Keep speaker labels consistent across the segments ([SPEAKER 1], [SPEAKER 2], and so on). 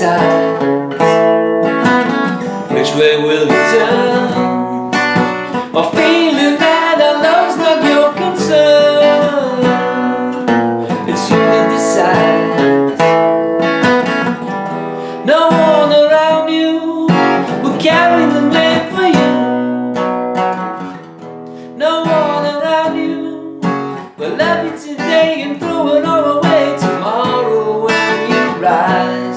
[SPEAKER 1] decides which way will you turn, or feeling that our love's not your concern. It's you that decides. No one around you will carry the blame for you. No one around you will love you today and throw it all away tomorrow when you rise.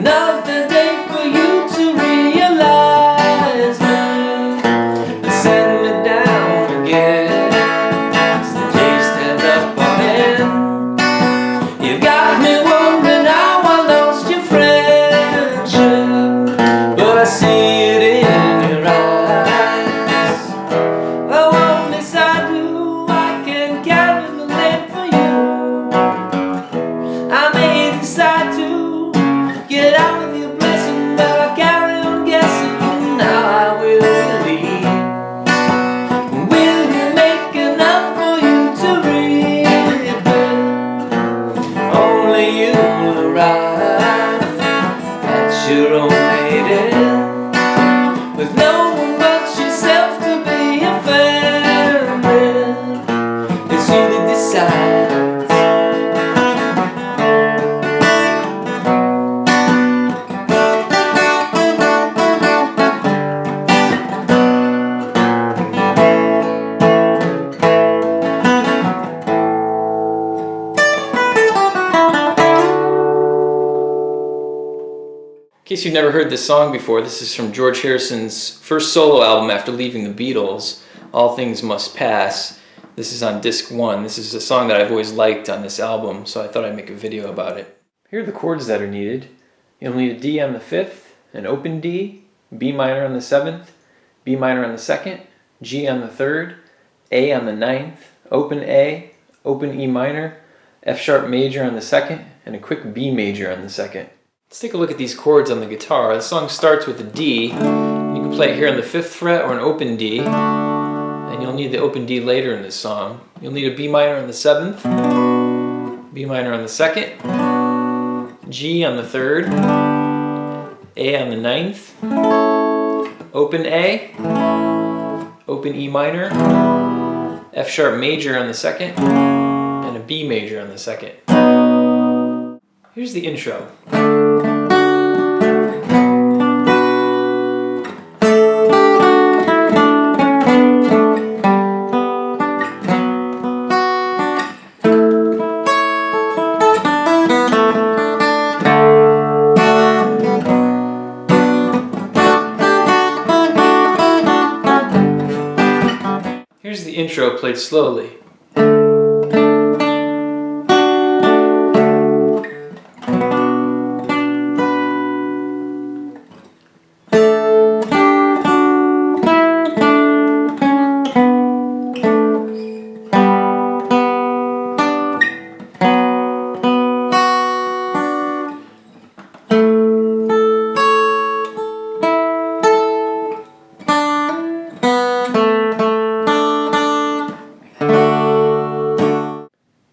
[SPEAKER 1] Another day for you to realize me and send me down again. It's the day stand up on end. You've got me wondering how I lost your friendship, but I see it in your eyes. Oh, unless I do, I can carry the blame for you. I may decide to get out of your blessing, but I carry on guessing how I will believe. Will you make enough for you to rebuild? Only you'll arrive at your own maiden, with no one but yourself to be offended. It's you that decides.
[SPEAKER 2] In case you've never heard this song before, this is from George Harrison's first solo album after leaving the Beatles, All Things Must Pass. This is on disc 1. This is a song that I've always liked on this album, so I thought I'd make a video about it. Here are the chords that are needed. You'll need a D on the 5th, an open D, B minor on the 7th, B minor on the 2nd, G on the 3rd, A on the 9th, open A, open E minor, F sharp major on the 2nd, and a quick B major on the 2nd. Let's take a look at these chords on the guitar. The song starts with a D. And you can play it here on the 5th fret or an open D. And you'll need the open D later in this song. You'll need a B minor on the 7th, B minor on the 2nd, G on the 3rd, A on the 9th, open A, open E minor, F sharp major on the 2nd, and a B major on the 2nd. Here's the intro. Here's the intro played slowly.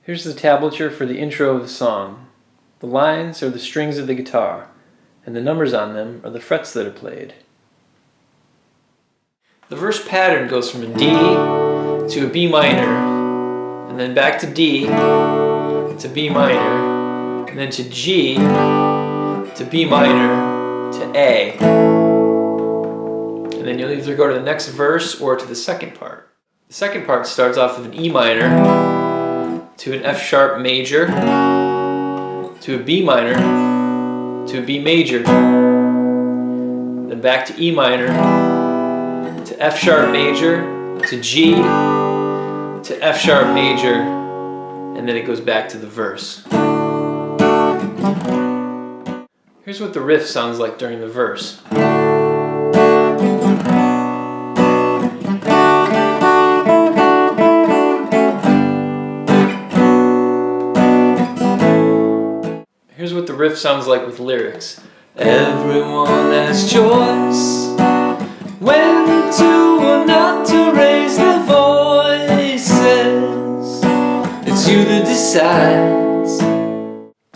[SPEAKER 2] Here's the tablature for the intro of the song. The lines are the strings of the guitar, and the numbers on them are the frets that are played. The verse pattern goes from a D to a B minor, and then back to D to B minor, and then to G to B minor to A. And then you'll either go to the next verse or to the second part. The second part starts off with an E minor to an F sharp major, to a B minor, to a B major, then back to E minor, to F sharp major, to G, to F sharp major, and then it goes back to the verse. Here's what the riff sounds like during the verse. Here's what the riff sounds like with lyrics. Everyone has choice when to or not to raise their voices. It's you that decides.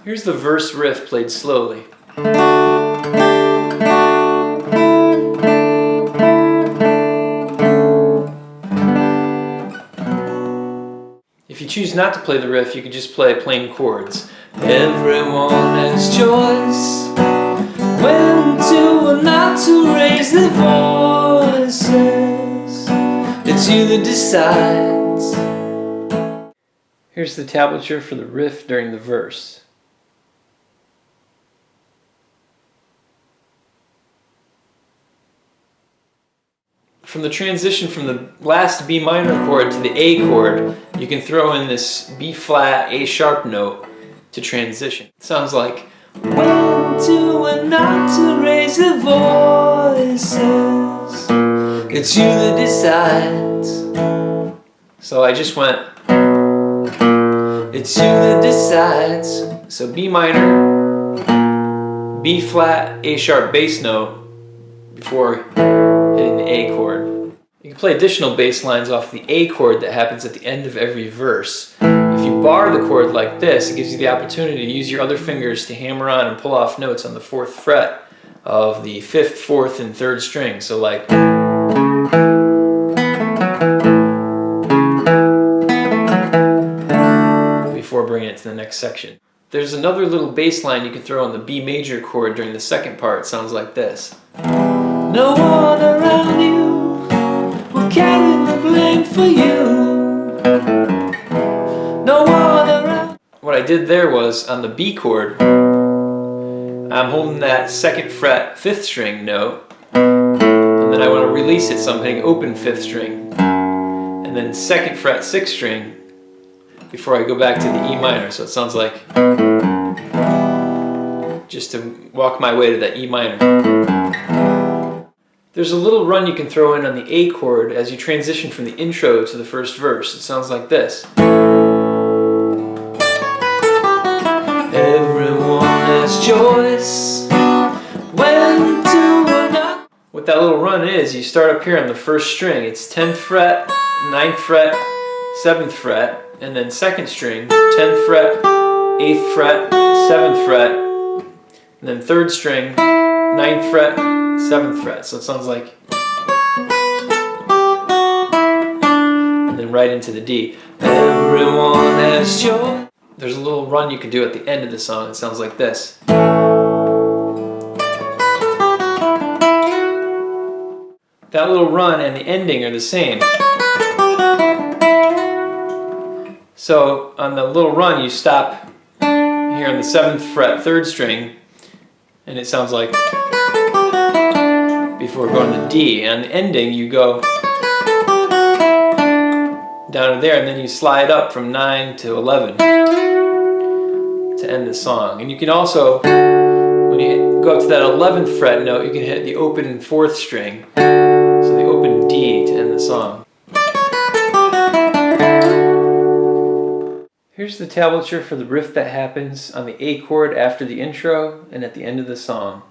[SPEAKER 2] Here's the verse riff played slowly. If you choose not to play the riff, you can just play plain chords. Everyone has choice when to or not to raise their voices. It's you that decides. Here's the tablature for the riff during the verse. From the transition from the last B minor chord to the A chord, you can throw in this B flat, A sharp note to transition. It sounds like when to and not to raise the voices. It's you that decides. So I just went, it's you that decides. So B minor, B flat, A sharp bass note before hitting the A chord. You can play additional bass lines off the A chord that happens at the end of every verse. If you bar the chord like this, it gives you the opportunity to use your other fingers to hammer on and pull off notes on the 4th fret of the 5th, 4th, and 3rd string. So like, before bringing it to the next section. There's another little bass line you can throw on the B major chord during the second part. It sounds like this. No one around you will carry the blame for you. No one around. What I did there was, on the B chord, I'm holding that 2nd fret 5th string note, and then I want to release it, so I'm hitting open 5th string, and then 2nd fret 6th string before I go back to the E minor. So it sounds like, just to walk my way to that E minor. There's a little run you can throw in on the A chord as you transition from the intro to the first verse. It sounds like this. Everyone has choice when to or not. What that little run is, you start up here on the 1st string. It's 10th fret, 9th fret, 7th fret, and then 2nd string, 10th fret, 8th fret, 7th fret, and then 3rd string, 9th fret, 7th fret. So it sounds like, and then right into the D. Everyone has joy. There's a little run you can do at the end of the song. It sounds like this. That little run and the ending are the same. So on the little run, you stop here on the 7th fret, 3rd string, and it sounds like, before going to D. And on the ending, you go down to there, and then you slide up from 9 to 11 to end the song. And you can also, when you go up to that 11th fret note, you can hit the open 4th string, so the open D to end the song. Here's the tablature for the riff that happens on the A chord after the intro and at the end of the song.